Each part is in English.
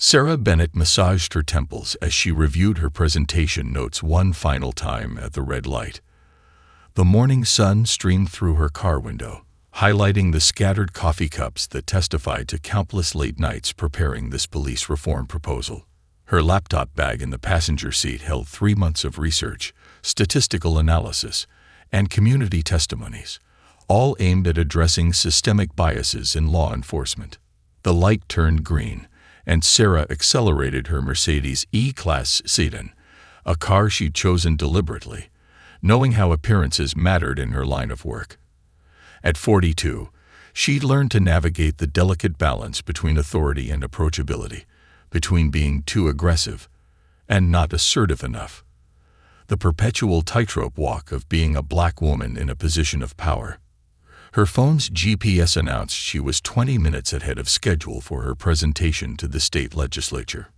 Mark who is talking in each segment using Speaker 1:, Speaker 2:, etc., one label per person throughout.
Speaker 1: Sarah Bennett massaged her temples as she reviewed her presentation notes one final time at the red light. The morning sun streamed through her car window, highlighting the scattered coffee cups that testified to countless late nights preparing this police reform proposal. Her laptop bag in the passenger seat held 3 months of research, statistical analysis, and community testimonies, all aimed at addressing systemic biases in law enforcement. The light turned green, and Sarah accelerated her Mercedes E-Class sedan, a car she'd chosen deliberately, knowing how appearances mattered in her line of work. At 42, she'd learned to navigate the delicate balance between authority and approachability, between being too aggressive and not assertive enough. The perpetual tightrope walk of being a black woman in a position of power. Her phone's GPS announced she was 20 minutes ahead of schedule for her presentation to the state legislature.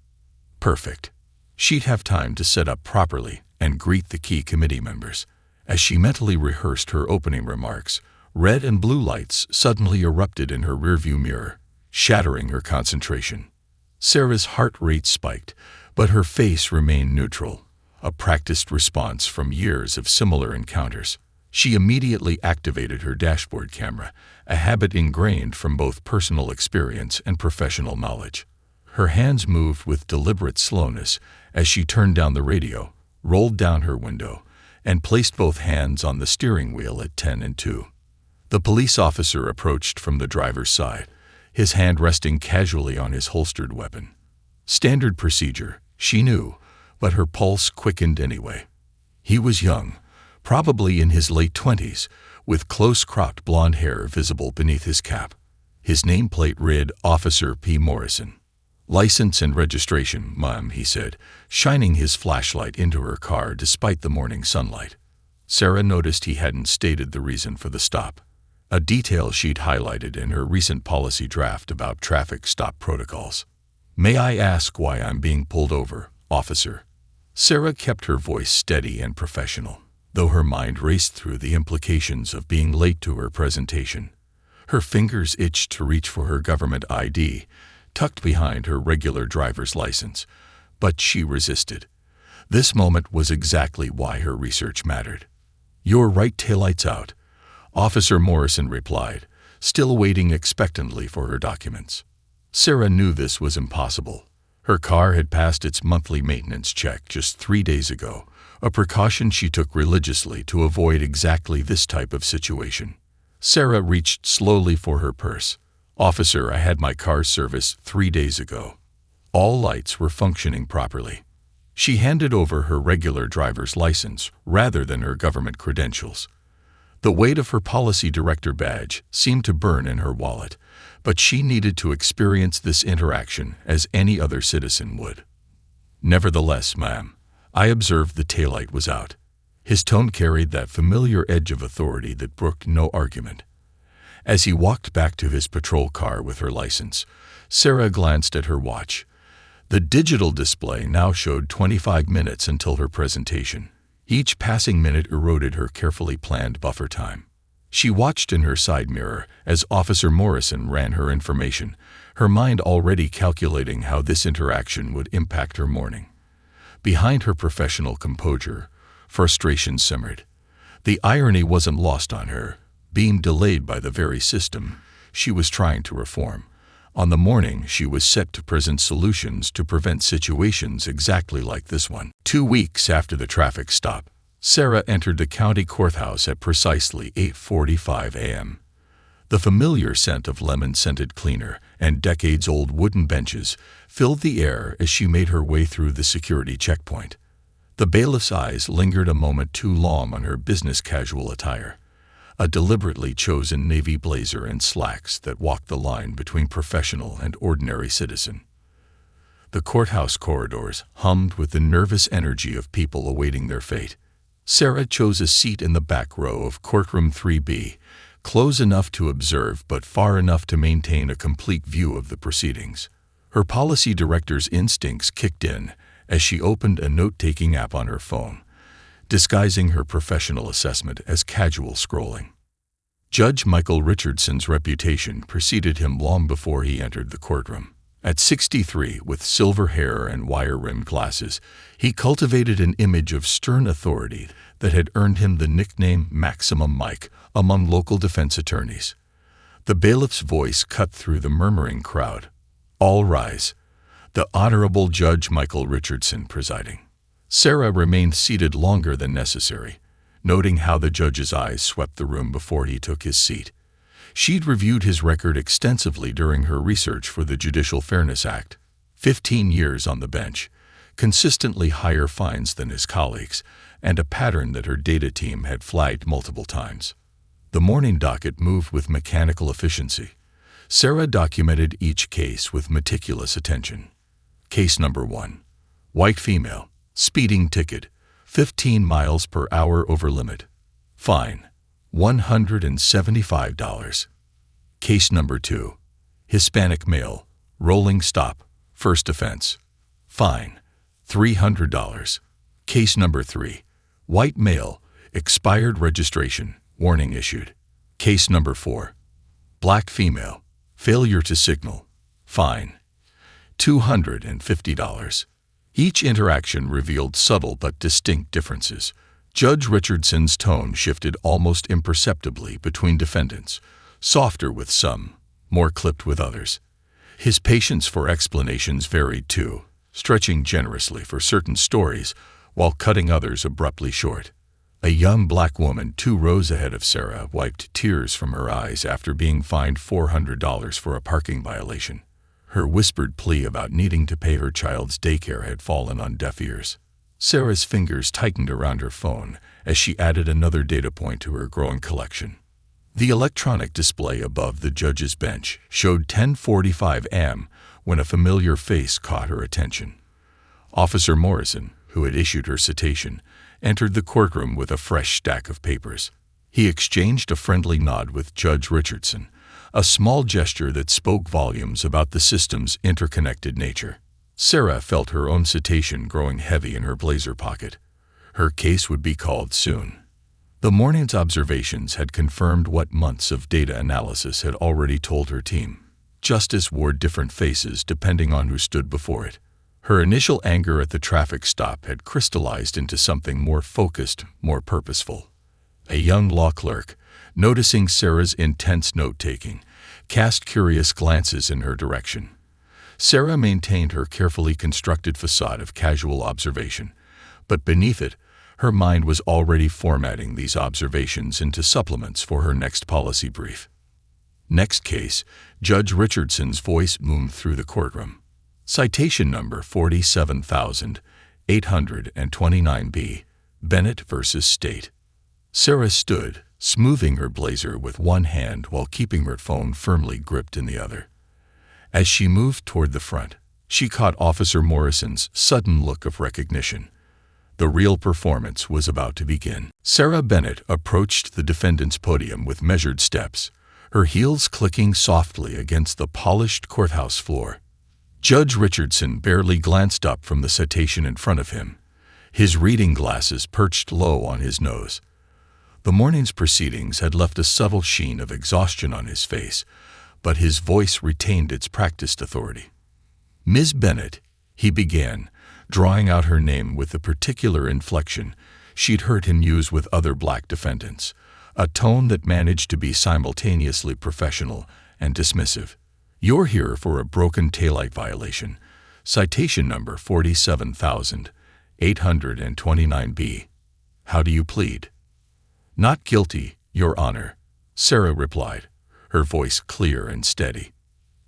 Speaker 1: Perfect. She'd have time to set up properly and greet the key committee members. As she mentally rehearsed her opening remarks, red and blue lights suddenly erupted in her rearview mirror, shattering her concentration. Sarah's heart rate spiked, but her face remained neutral, a practiced response from years of similar encounters. She immediately activated her dashboard camera, a habit ingrained from both personal experience and professional knowledge. Her hands moved with deliberate slowness as she turned down the radio, rolled down her window, and placed both hands on the steering wheel at 10 and 2. The police officer approached from the driver's side, his hand resting casually on his holstered weapon. Standard procedure, she knew, but her pulse quickened anyway. He was young, probably in his late 20s, with close-cropped blonde hair visible beneath his cap. His nameplate read Officer P. Morrison. "License and registration, ma'am," he said, shining his flashlight into her car despite the morning sunlight. Sarah noticed he hadn't stated the reason for the stop, a detail she'd highlighted in her recent policy draft about traffic stop protocols. "May I ask why I'm being pulled over, officer?" Sarah kept her voice steady and professional, though her mind raced through the implications of being late to her presentation. Her fingers itched to reach for her government ID, tucked behind her regular driver's license, but she resisted. This moment was exactly why her research mattered. "Your right taillight's out," Officer Morrison replied, still waiting expectantly for her documents. Sarah knew this was impossible. Her car had passed its monthly maintenance check just 3 days ago, a precaution she took religiously to avoid exactly this type of situation. Sarah reached slowly for her purse. "Officer, I had my car serviced 3 days ago." All lights were functioning properly. She handed over her regular driver's license rather than her government credentials. The weight of her policy director badge seemed to burn in her wallet, but she needed to experience this interaction as any other citizen would. "Nevertheless, ma'am, I observed the taillight was out." His tone carried that familiar edge of authority that brooked no argument. As he walked back to his patrol car with her license, Sarah glanced at her watch. The digital display now showed 25 minutes until her presentation. Each passing minute eroded her carefully planned buffer time. She watched in her side mirror as Officer Morrison ran her information, her mind already calculating how this interaction would impact her morning. Behind her professional composure, frustration simmered. The irony wasn't lost on her, being delayed by the very system she was trying to reform. On the morning she was set to present solutions to prevent situations exactly like this one. 2 weeks after the traffic stop, Sarah entered the county courthouse at precisely 8:45 a.m. The familiar scent of lemon-scented cleaner and decades-old wooden benches filled the air as she made her way through the security checkpoint. The bailiff's eyes lingered a moment too long on her business-casual attire, a deliberately chosen navy blazer and slacks that walked the line between professional and ordinary citizen. The courthouse corridors hummed with the nervous energy of people awaiting their fate. Sarah chose a seat in the back row of courtroom 3B, close enough to observe but far enough to maintain a complete view of the proceedings. Her policy director's instincts kicked in as she opened a note-taking app on her phone, disguising her professional assessment as casual scrolling. Judge Michael Richardson's reputation preceded him long before he entered the courtroom. At 63, with silver hair and wire-rimmed glasses, he cultivated an image of stern authority that had earned him the nickname Maximum Mike among local defense attorneys. The bailiff's voice cut through the murmuring crowd. All rise. The Honorable Judge Michael Richardson presiding. Sarah remained seated longer than necessary, noting how the judge's eyes swept the room before he took his seat. She'd reviewed his record extensively during her research for the Judicial Fairness Act. 15 years on the bench, consistently higher fines than his colleagues, and a pattern that her data team had flagged multiple times. The morning docket moved with mechanical efficiency. Sarah documented each case with meticulous attention. Case number 1. White female, speeding ticket, 15 miles per hour over limit. Fine, $175. Case number 2. Hispanic male, rolling stop, first offense. Fine, $300. Case number 3. White male, expired registration, warning issued. Case number 4. Black female, failure to signal. Fine, $250. Each interaction revealed subtle but distinct differences. Judge Richardson's tone shifted almost imperceptibly between defendants, softer with some, more clipped with others. His patience for explanations varied too, stretching generously for certain stories while cutting others abruptly short. A young black woman 2 rows ahead of Sarah wiped tears from her eyes after being fined $400 for a parking violation. Her whispered plea about needing to pay her child's daycare had fallen on deaf ears. Sarah's fingers tightened around her phone as she added another data point to her growing collection. The electronic display above the judge's bench showed 10:45 a.m. when a familiar face caught her attention. Officer Morrison, who had issued her citation, entered the courtroom with a fresh stack of papers. He exchanged a friendly nod with Judge Richardson, a small gesture that spoke volumes about the system's interconnected nature. Sarah felt her own citation growing heavy in her blazer pocket. Her case would be called soon. The morning's observations had confirmed what months of data analysis had already told her team. Justice wore different faces depending on who stood before it. Her initial anger at the traffic stop had crystallized into something more focused, more purposeful. A young law clerk, noticing Sarah's intense note-taking, cast curious glances in her direction. Sarah maintained her carefully constructed facade of casual observation, but beneath it, her mind was already formatting these observations into supplements for her next policy brief. Next case, Judge Richardson's voice boomed through the courtroom. Citation number 47,829B, Bennett versus State. Sarah stood, smoothing her blazer with one hand while keeping her phone firmly gripped in the other. As she moved toward the front, she caught Officer Morrison's sudden look of recognition. The real performance was about to begin. Sarah Bennett approached the defendant's podium with measured steps, her heels clicking softly against the polished courthouse floor. Judge Richardson barely glanced up from the citation in front of him, his reading glasses perched low on his nose. The morning's proceedings had left a subtle sheen of exhaustion on his face, but his voice retained its practiced authority. "Ms. Bennett," he began, drawing out her name with the particular inflection she'd heard him use with other black defendants, a tone that managed to be simultaneously professional and dismissive. "You're here for a broken taillight violation, citation number 47,829B. How do you plead?" "Not guilty, Your Honor," Sarah replied, her voice clear and steady.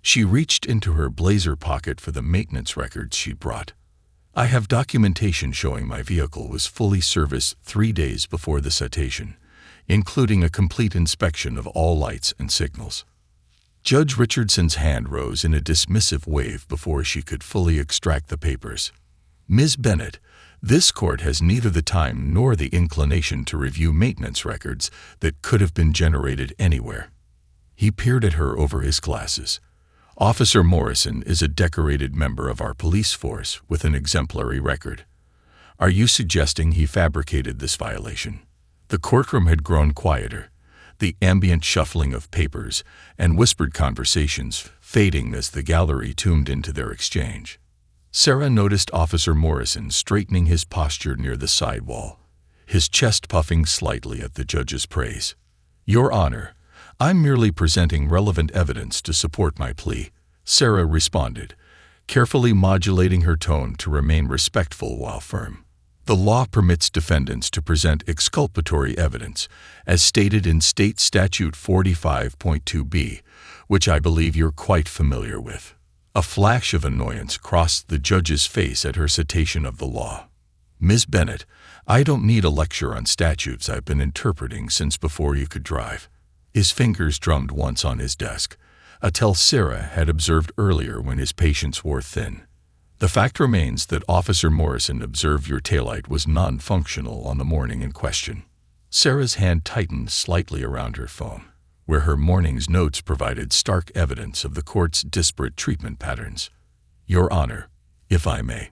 Speaker 1: She reached into her blazer pocket for the maintenance records she'd brought. "I have documentation showing my vehicle was fully serviced 3 days before the citation, including a complete inspection of all lights and signals." Judge Richardson's hand rose in a dismissive wave before she could fully extract the papers. "Ms. Bennett, this court has neither the time nor the inclination to review maintenance records that could have been generated anywhere." He peered at her over his glasses. "Officer Morrison is a decorated member of our police force with an exemplary record. Are you suggesting he fabricated this violation?" The courtroom had grown quieter. The ambient shuffling of papers and whispered conversations fading as the gallery tuned into their exchange. Sarah noticed Officer Morrison straightening his posture near the side wall, his chest puffing slightly at the judge's praise. "Your Honor, I'm merely presenting relevant evidence to support my plea," Sarah responded, carefully modulating her tone to remain respectful while firm. "The law permits defendants to present exculpatory evidence, as stated in State Statute 45.2b, which I believe you're quite familiar with." A flash of annoyance crossed the judge's face at her citation of the law. "Ms. Bennett, I don't need a lecture on statutes I've been interpreting since before you could drive." His fingers drummed once on his desk, a tell Sarah had observed earlier when his patience wore thin. "The fact remains that Officer Morrison observed your taillight was non-functional on the morning in question." Sarah's hand tightened slightly around her phone, where her morning's notes provided stark evidence of the court's disparate treatment patterns. "Your Honor, if I may."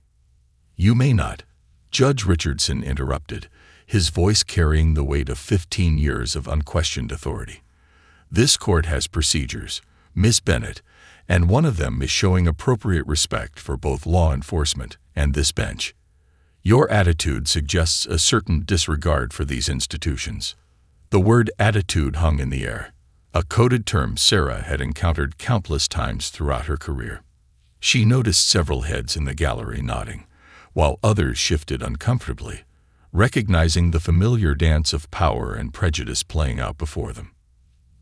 Speaker 1: "You may not," Judge Richardson interrupted, his voice carrying the weight of 15 years of unquestioned authority. "This court has procedures, Miss Bennett, and one of them is showing appropriate respect for both law enforcement and this bench. Your attitude suggests a certain disregard for these institutions." The word attitude hung in the air, a coded term Sarah had encountered countless times throughout her career. She noticed several heads in the gallery nodding, while others shifted uncomfortably, recognizing the familiar dance of power and prejudice playing out before them.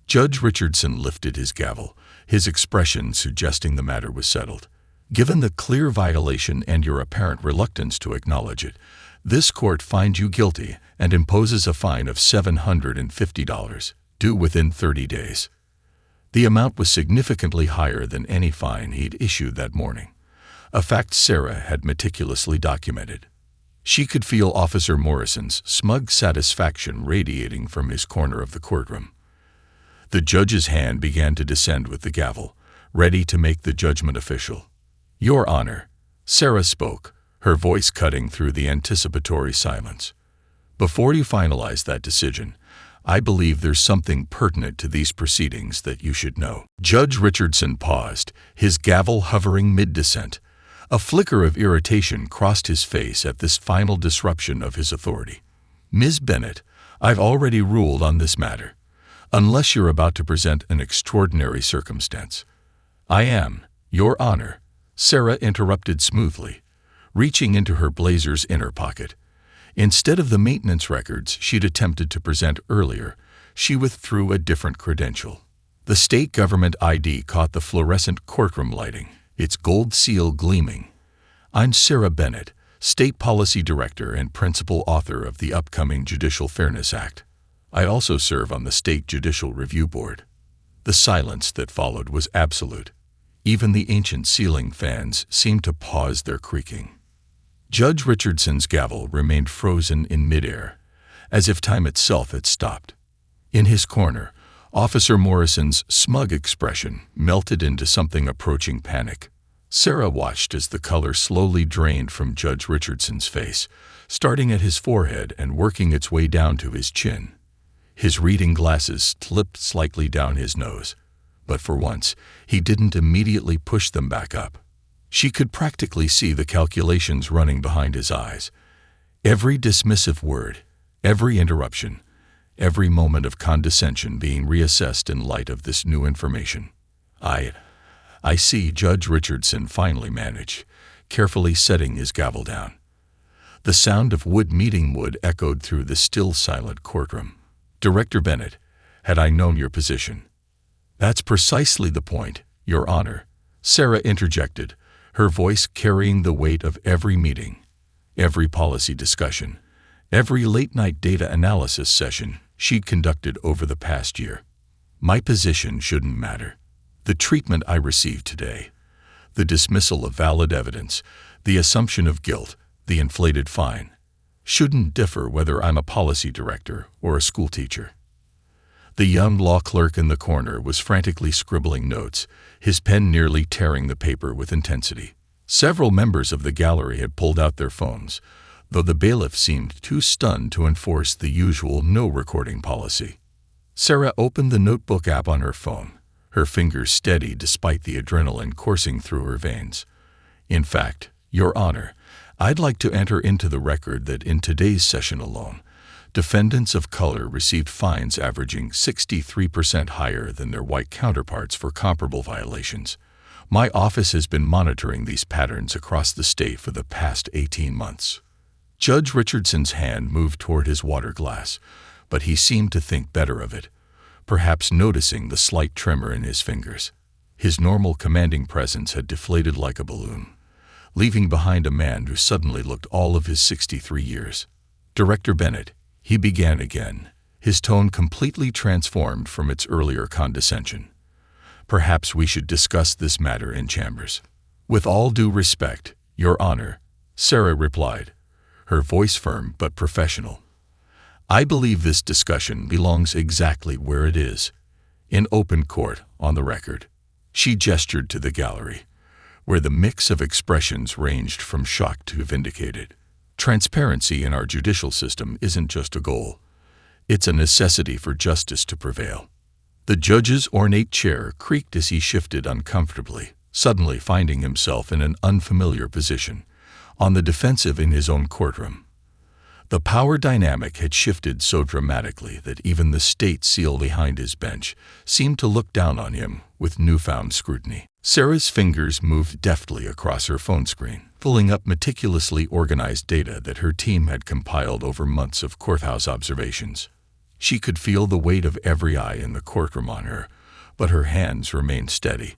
Speaker 1: Judge Richardson lifted his gavel, his expression suggesting the matter was settled. "Given the clear violation and your apparent reluctance to acknowledge it, this court finds you guilty and imposes a fine of $750, due within 30 days. The amount was significantly higher than any fine he'd issued that morning, a fact Sarah had meticulously documented. She could feel Officer Morrison's smug satisfaction radiating from his corner of the courtroom. The judge's hand began to descend with the gavel, ready to make the judgment official. "Your Honor," Sarah spoke, her voice cutting through the anticipatory silence. "Before you finalize that decision, I believe there's something pertinent to these proceedings that you should know." Judge Richardson paused, his gavel hovering mid-descent. A flicker of irritation crossed his face at this final disruption of his authority. "Ms. Bennett, I've already ruled on this matter, unless you're about to present an extraordinary circumstance." "I am, Your Honor," Sarah interrupted smoothly, reaching into her blazer's inner pocket. Instead of the maintenance records she'd attempted to present earlier, she withdrew a different credential. The state government ID caught the fluorescent courtroom lighting, its gold seal gleaming. "I'm Sarah Bennett, State Policy Director and Principal Author of the upcoming Judicial Fairness Act. I also serve on the State Judicial Review Board." The silence that followed was absolute. Even the ancient ceiling fans seemed to pause their creaking. Judge Richardson's gavel remained frozen in midair, as if time itself had stopped. In his corner, Officer Morrison's smug expression melted into something approaching panic. Sarah watched as the color slowly drained from Judge Richardson's face, starting at his forehead and working its way down to his chin. His reading glasses slipped slightly down his nose, but for once, he didn't immediately push them back up. She could practically see the calculations running behind his eyes. Every dismissive word, every interruption, every moment of condescension being reassessed in light of this new information. I see," Judge Richardson finally managed, carefully setting his gavel down. The sound of wood meeting wood echoed through the still silent courtroom. "Director Bennett, had I known your position—" "That's precisely the point, Your Honor," Sarah interjected, her voice carrying the weight of every meeting, every policy discussion, every late-night data analysis session she'd conducted over the past year. "My position shouldn't matter. The treatment I received today, the dismissal of valid evidence, the assumption of guilt, the inflated fine, shouldn't differ whether I'm a policy director or a school teacher." The young law clerk in the corner was frantically scribbling notes, his pen nearly tearing the paper with intensity. Several members of the gallery had pulled out their phones, though the bailiff seemed too stunned to enforce the usual no-recording policy. Sarah opened the notebook app on her phone, her fingers steady despite the adrenaline coursing through her veins. "In fact, Your Honor, I'd like to enter into the record that in today's session alone, defendants of color received fines averaging 63% higher than their white counterparts for comparable violations. My office has been monitoring these patterns across the state for the past 18 months. Judge Richardson's hand moved toward his water glass, but he seemed to think better of it, perhaps noticing the slight tremor in his fingers. His normal commanding presence had deflated like a balloon, leaving behind a man who suddenly looked all of his 63 years. "Director Bennett," he began again, his tone completely transformed from its earlier condescension. "Perhaps we should discuss this matter in chambers." "With all due respect, Your Honor," Sarah replied, her voice firm but professional. "I believe this discussion belongs exactly where it is, in open court, on the record." She gestured to the gallery, where the mix of expressions ranged from shocked to vindicated. "Transparency in our judicial system isn't just a goal. It's a necessity for justice to prevail." The judge's ornate chair creaked as he shifted uncomfortably, suddenly finding himself in an unfamiliar position, on the defensive in his own courtroom. The power dynamic had shifted so dramatically that even the state seal behind his bench seemed to look down on him with newfound scrutiny. Sarah's fingers moved deftly across her phone screen, pulling up meticulously organized data that her team had compiled over months of courthouse observations. She could feel the weight of every eye in the courtroom on her, but her hands remained steady.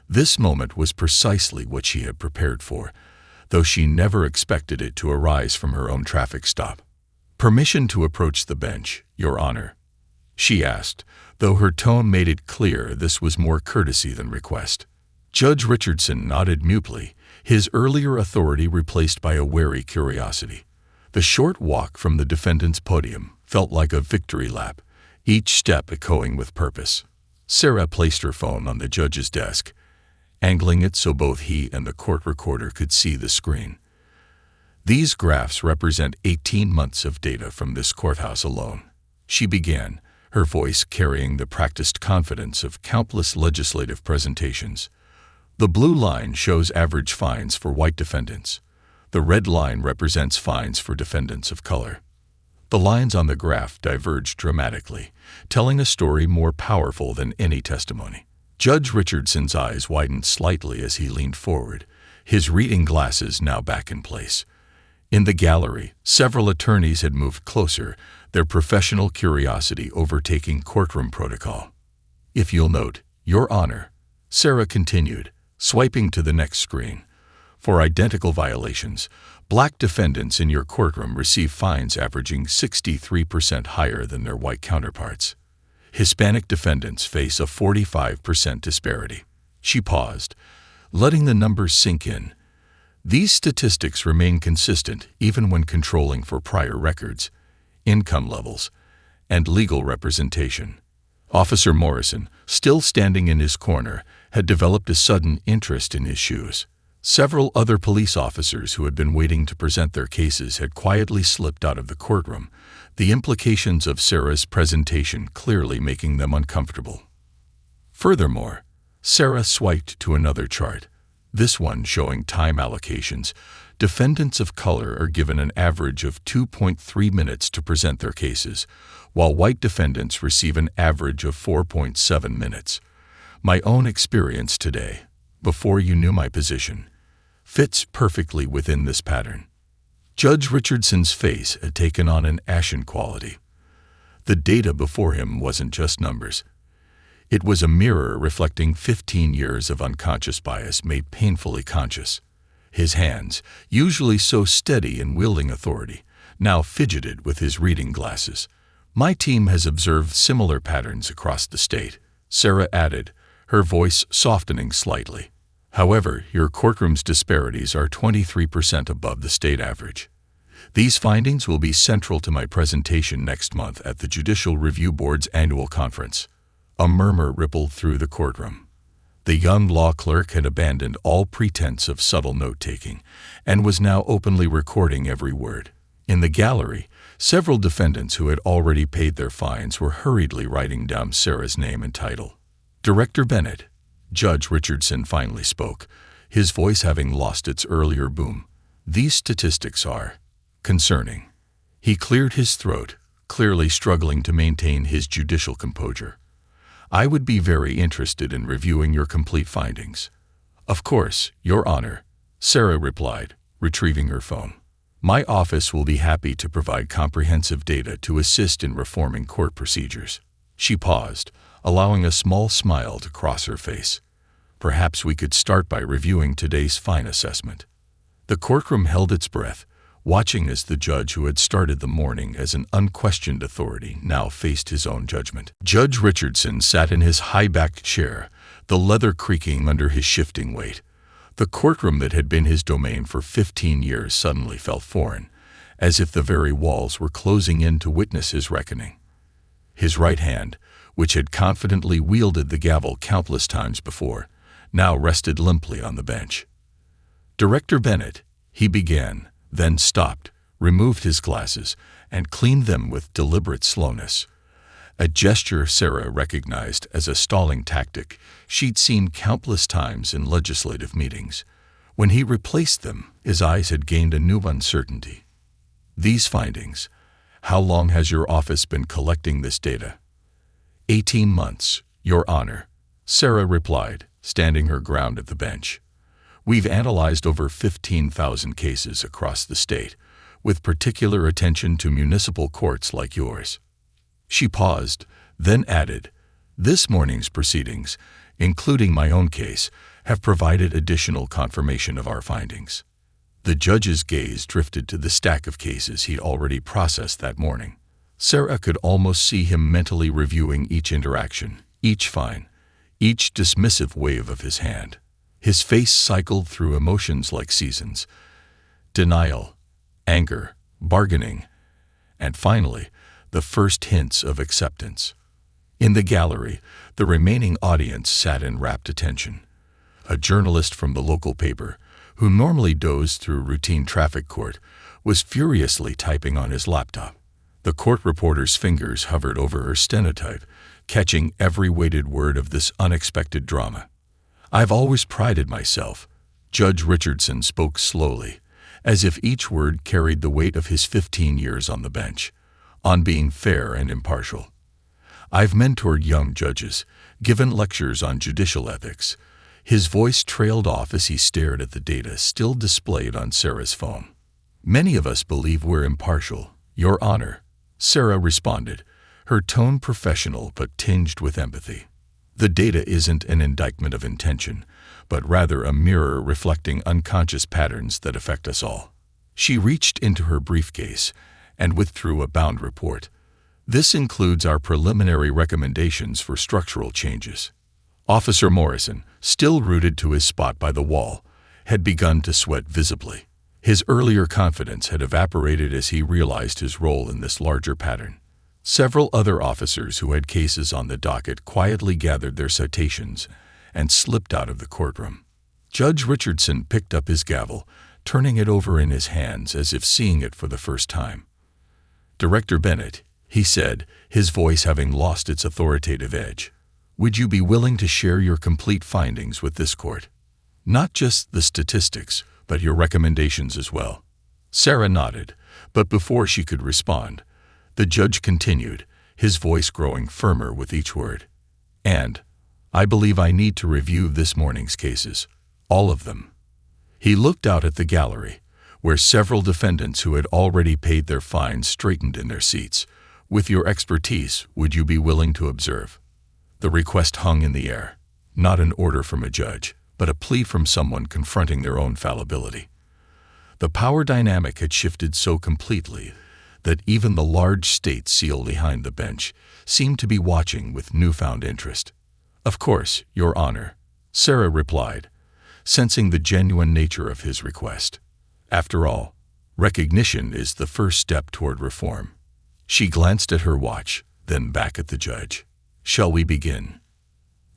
Speaker 1: This moment was precisely what she had prepared for, though she never expected it to arise from her own traffic stop. "Permission to approach the bench, Your Honor," she asked, though her tone made it clear this was more courtesy than request. Judge Richardson nodded mutely, his earlier authority replaced by a wary curiosity. The short walk from the defendant's podium felt like a victory lap, each step echoing with purpose. Sarah placed her phone on the judge's desk, angling it so both he and the court recorder could see the screen. "These graphs represent 18 months of data from this courthouse alone," she began, her voice carrying the practiced confidence of countless legislative presentations. "The blue line shows average fines for white defendants. The red line represents fines for defendants of color." The lines on the graph diverged dramatically, telling a story more powerful than any testimony. Judge Richardson's eyes widened slightly as he leaned forward, his reading glasses now back in place. In the gallery, several attorneys had moved closer, their professional curiosity overtaking courtroom protocol. "If you'll note, Your Honor," Sarah continued, swiping to the next screen, "for identical violations, black defendants in your courtroom receive fines averaging 63% higher than their white counterparts. Hispanic defendants face a 45% disparity." She paused, letting the numbers sink in. These statistics remain consistent even when controlling for prior records, income levels, and legal representation. Officer Morrison, still standing in his corner, had developed a sudden interest in his shoes. Several other police officers who had been waiting to present their cases had quietly slipped out of the courtroom, the implications of Sarah's presentation clearly making them uncomfortable. Furthermore, Sarah swiped to another chart, this one showing time allocations. Defendants of color are given an average of 2.3 minutes to present their cases, while white defendants receive an average of 4.7 minutes. My own experience today, before you knew my position, fits perfectly within this pattern. Judge Richardson's face had taken on an ashen quality. The data before him wasn't just numbers. It was a mirror reflecting 15 years of unconscious bias made painfully conscious. His hands, usually so steady in wielding authority, now fidgeted with his reading glasses. "My team has observed similar patterns across the state," Sarah added, her voice softening slightly. "However, your courtroom's disparities are 23% above the state average. These findings will be central to my presentation next month at the Judicial Review Board's annual conference." A murmur rippled through the courtroom. The young law clerk had abandoned all pretense of subtle note-taking and was now openly recording every word. In the gallery, several defendants who had already paid their fines were hurriedly writing down Sarah's name and title. Director Bennett, Judge Richardson finally spoke, his voice having lost its earlier boom. These statistics are concerning. He cleared his throat, clearly struggling to maintain his judicial composure. I would be very interested in reviewing your complete findings. Of course, Your Honor, Sarah replied, retrieving her phone. My office will be happy to provide comprehensive data to assist in reforming court procedures. She paused, allowing a small smile to cross her face. Perhaps we could start by reviewing today's fine assessment. The courtroom held its breath, watching as the judge who had started the morning as an unquestioned authority now faced his own judgment. Judge Richardson sat in his high-backed chair, the leather creaking under his shifting weight. The courtroom that had been his domain for 15 years suddenly felt foreign, as if the very walls were closing in to witness his reckoning. His right hand, which had confidently wielded the gavel countless times before, now rested limply on the bench. Director Bennett, he began, then stopped, removed his glasses, and cleaned them with deliberate slowness. A gesture Sarah recognized as a stalling tactic she'd seen countless times in legislative meetings. When he replaced them, his eyes had gained a new uncertainty. These findings. How long has your office been collecting this data? 18 months, Your Honor, Sarah replied, standing her ground at the bench. We've analyzed over 15,000 cases across the state, with particular attention to municipal courts like yours. She paused, then added, this morning's proceedings, including my own case, have provided additional confirmation of our findings. The judge's gaze drifted to the stack of cases he'd already processed that morning. Sarah could almost see him mentally reviewing each interaction, each fine, each dismissive wave of his hand. His face cycled through emotions like seasons: denial, anger, bargaining, and finally, the first hints of acceptance. In the gallery, the remaining audience sat in rapt attention. A journalist from the local paper, who normally dozed through routine traffic court, was furiously typing on his laptop. The court reporter's fingers hovered over her stenotype, catching every weighted word of this unexpected drama. I've always prided myself, Judge Richardson spoke slowly, as if each word carried the weight of his 15 years on the bench, on being fair and impartial. I've mentored young judges, given lectures on judicial ethics. His voice trailed off as he stared at the data still displayed on Sarah's phone. Many of us believe we're impartial, Your Honor, Sarah responded, her tone professional but tinged with empathy. The data isn't an indictment of intention, but rather a mirror reflecting unconscious patterns that affect us all. She reached into her briefcase and withdrew a bound report. This includes our preliminary recommendations for structural changes. Officer Morrison, still rooted to his spot by the wall, had begun to sweat visibly. His earlier confidence had evaporated as he realized his role in this larger pattern. Several other officers who had cases on the docket quietly gathered their citations and slipped out of the courtroom. Judge Richardson picked up his gavel, turning it over in his hands as if seeing it for the first time. Director Bennett, he said, his voice having lost its authoritative edge, would you be willing to share your complete findings with this court? Not just the statistics, but your recommendations as well. Sarah nodded, but before she could respond, the judge continued, his voice growing firmer with each word. And I believe I need to review this morning's cases, all of them. He looked out at the gallery, where several defendants who had already paid their fines straightened in their seats. With your expertise, would you be willing to observe? The request hung in the air, not an order from a judge, but a plea from someone confronting their own fallibility. The power dynamic had shifted so completely that even the large state seal behind the bench seemed to be watching with newfound interest. Of course, Your Honor, Sarah replied, sensing the genuine nature of his request. After all, recognition is the first step toward reform. She glanced at her watch, then back at the judge. Shall we begin?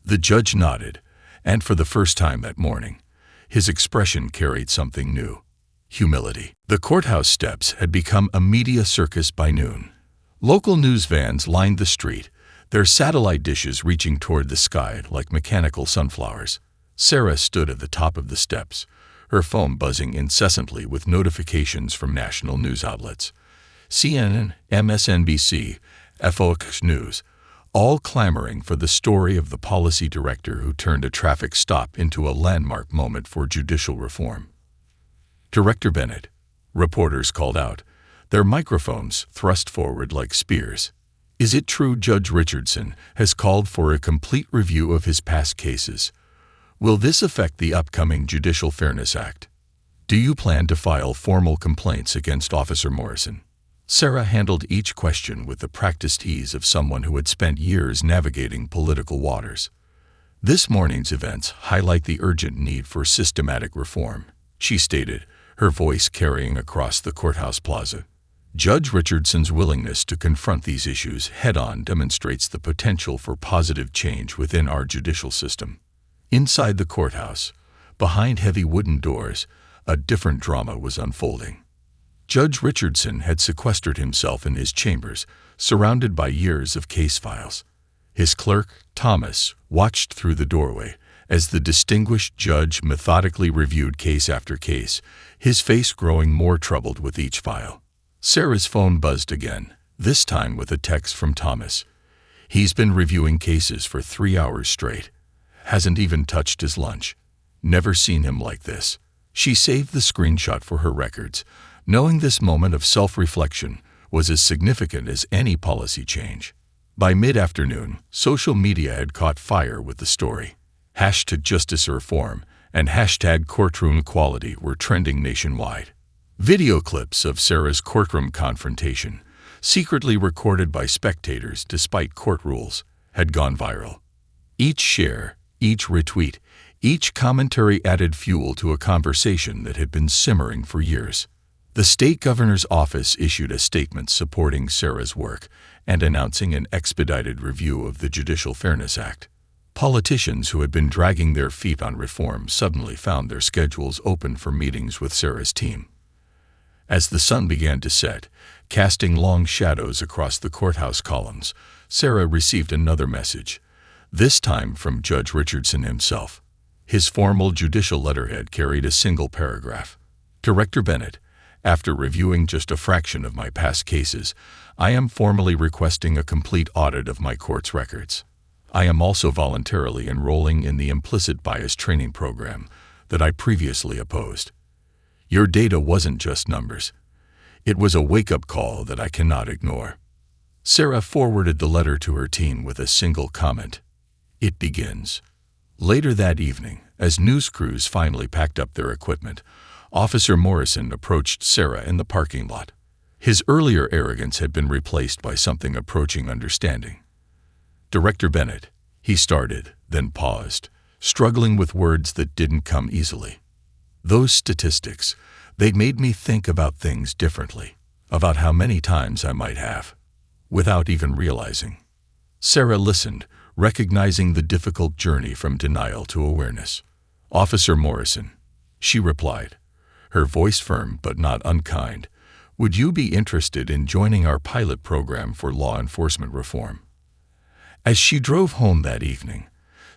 Speaker 1: The judge nodded, and for the first time that morning, his expression carried something new: humility. The courthouse steps had become a media circus by noon. Local news vans lined the street, their satellite dishes reaching toward the sky like mechanical sunflowers. Sarah stood at the top of the steps, her phone buzzing incessantly with notifications from national news outlets. CNN, MSNBC, Fox News, all clamoring for the story of the policy director who turned a traffic stop into a landmark moment for judicial reform. Director Bennett, reporters called out, their microphones thrust forward like spears. Is it true Judge Richardson has called for a complete review of his past cases? Will this affect the upcoming Judicial Fairness Act? Do you plan to file formal complaints against Officer Morrison? Sarah handled each question with the practiced ease of someone who had spent years navigating political waters. This morning's events highlight the urgent need for systematic reform, she stated, her voice carrying across the courthouse plaza. Judge Richardson's willingness to confront these issues head-on demonstrates the potential for positive change within our judicial system. Inside the courthouse, behind heavy wooden doors, a different drama was unfolding. Judge Richardson had sequestered himself in his chambers, surrounded by years of case files. His clerk, Thomas, watched through the doorway as the distinguished judge methodically reviewed case after case, his face growing more troubled with each file. Sarah's phone buzzed again, this time with a text from Thomas. He's been reviewing cases for 3 hours straight. Hasn't even touched his lunch. Never seen him like this. She saved the screenshot for her records, knowing this moment of self-reflection was as significant as any policy change. By mid-afternoon, social media had caught fire with the story. #JusticeReform and #Courtroom Equality were trending nationwide. Video clips of Sarah's courtroom confrontation, secretly recorded by spectators despite court rules, had gone viral. Each share, each retweet, each commentary added fuel to a conversation that had been simmering for years. The state governor's office issued a statement supporting Sarah's work and announcing an expedited review of the Judicial Fairness Act. Politicians who had been dragging their feet on reform suddenly found their schedules open for meetings with Sarah's team. As the sun began to set, casting long shadows across the courthouse columns, Sarah received another message, this time from Judge Richardson himself. His formal judicial letterhead carried a single paragraph. Director Bennett, after reviewing just a fraction of my past cases, I am formally requesting a complete audit of my court's records. I am also voluntarily enrolling in the implicit bias training program that I previously opposed. Your data wasn't just numbers. It was a wake-up call that I cannot ignore. Sarah forwarded the letter to her team with a single comment. It begins. Later that evening, as news crews finally packed up their equipment, Officer Morrison approached Sarah in the parking lot. His earlier arrogance had been replaced by something approaching understanding. Director Bennett, he started, then paused, struggling with words that didn't come easily. Those statistics, they made me think about things differently, about how many times I might have, without even realizing. Sarah listened, recognizing the difficult journey from denial to awareness. Officer Morrison, she replied, her voice firm but not unkind, would you be interested in joining our pilot program for law enforcement reform? As she drove home that evening,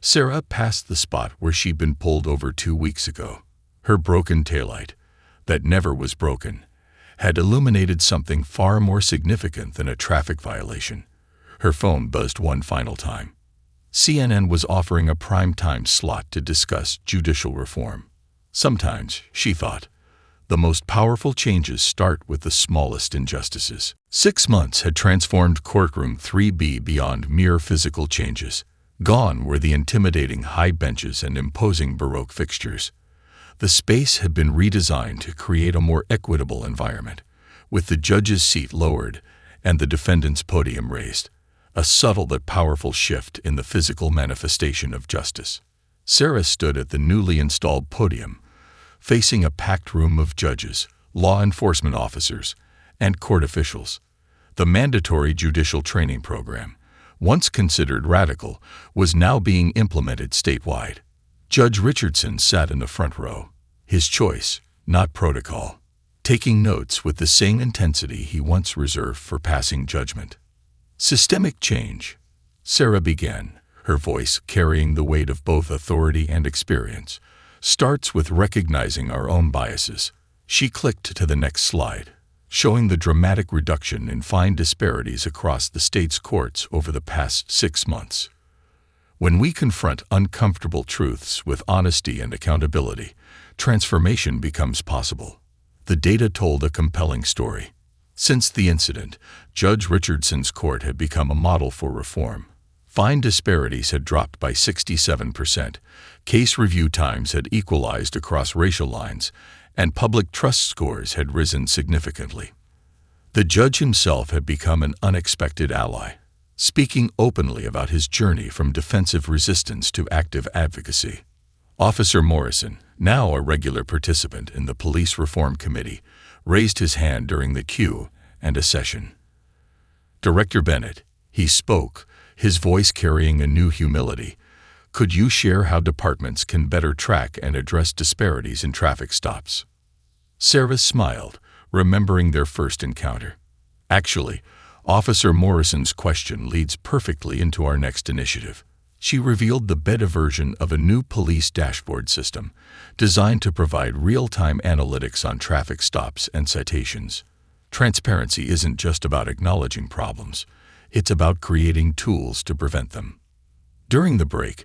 Speaker 1: Sarah passed the spot where she'd been pulled over 2 weeks ago. Her broken taillight, that never was broken, had illuminated something far more significant than a traffic violation. Her phone buzzed one final time. CNN was offering a prime-time slot to discuss judicial reform. Sometimes, she thought, the most powerful changes start with the smallest injustices. 6 months had transformed Courtroom 3B beyond mere physical changes. Gone were the intimidating high benches and imposing Baroque fixtures. The space had been redesigned to create a more equitable environment, with the judge's seat lowered and the defendant's podium raised, a subtle but powerful shift in the physical manifestation of justice. Sarah stood at the newly installed podium, facing a packed room of judges, law enforcement officers, and court officials. The mandatory judicial training program, once considered radical, was now being implemented statewide. Judge Richardson sat in the front row, his choice, not protocol, taking notes with the same intensity he once reserved for passing judgment. Systemic change. Sarah began, her voice carrying the weight of both authority and experience. "Starts with recognizing our own biases." She clicked to the next slide, showing the dramatic reduction in fine disparities across the state's courts over the past 6 months. When we confront uncomfortable truths with honesty and accountability, transformation becomes possible. The data told a compelling story. Since the incident, Judge Richardson's court had become a model for reform. Fine disparities had dropped by 67%, case review times had equalized across racial lines, and public trust scores had risen significantly. The judge himself had become an unexpected ally, speaking openly about his journey from defensive resistance to active advocacy. Officer Morrison, now a regular participant in the Police Reform Committee, raised his hand during the Q&A session. "Director Bennett," he spoke, his voice carrying a new humility, "could you share how departments can better track and address disparities in traffic stops?" Sarah smiled, remembering their first encounter. "Actually, Officer Morrison's question leads perfectly into our next initiative." She revealed the beta version of a new police dashboard system designed to provide real-time analytics on traffic stops and citations. Transparency isn't just about acknowledging problems, it's about creating tools to prevent them. During the break,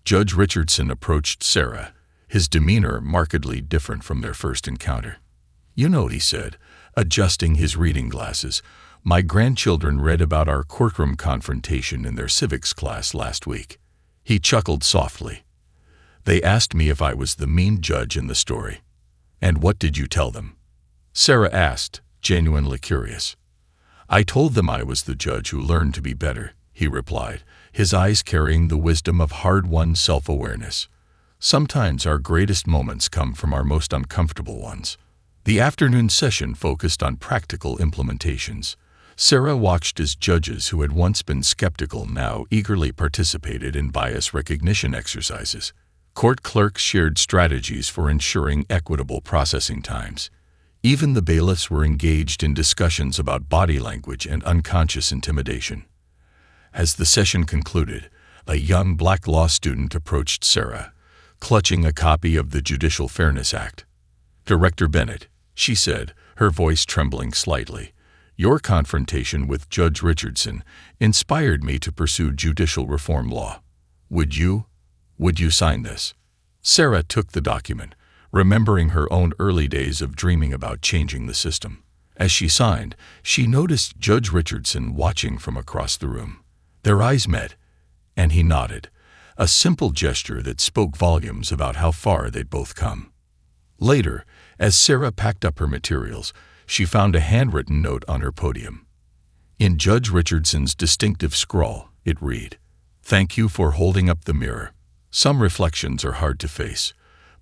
Speaker 1: Judge Richardson approached Sarah, his demeanor markedly different from their first encounter. "You know," he said, adjusting his reading glasses, "my grandchildren read about our courtroom confrontation in their civics class last week." He chuckled softly. "They asked me if I was the mean judge in the story." "And what did you tell them?" Sarah asked, genuinely curious. "I told them I was the judge who learned to be better," he replied, his eyes carrying the wisdom of hard-won self-awareness. "Sometimes our greatest moments come from our most uncomfortable ones." The afternoon session focused on practical implementations. Sarah watched as judges who had once been skeptical now eagerly participated in bias recognition exercises. Court clerks shared strategies for ensuring equitable processing times. Even the bailiffs were engaged in discussions about body language and unconscious intimidation. As the session concluded, a young black law student approached Sarah, clutching a copy of the Judicial Fairness Act. "Director Bennett," she said, her voice trembling slightly, "your confrontation with Judge Richardson inspired me to pursue judicial reform law. Would you sign this?" Sarah took the document, remembering her own early days of dreaming about changing the system. As she signed, she noticed Judge Richardson watching from across the room. Their eyes met, and he nodded, a simple gesture that spoke volumes about how far they'd both come. Later, as Sarah packed up her materials, she found a handwritten note on her podium. In Judge Richardson's distinctive scrawl, it read, "Thank you for holding up the mirror. Some reflections are hard to face,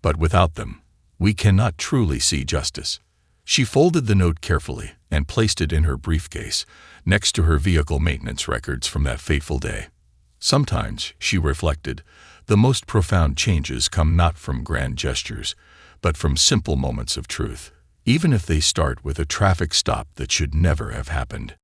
Speaker 1: but without them, we cannot truly see justice." She folded the note carefully and placed it in her briefcase, next to her vehicle maintenance records from that fateful day. Sometimes, she reflected, the most profound changes come not from grand gestures, but from simple moments of truth, even if they start with a traffic stop that should never have happened.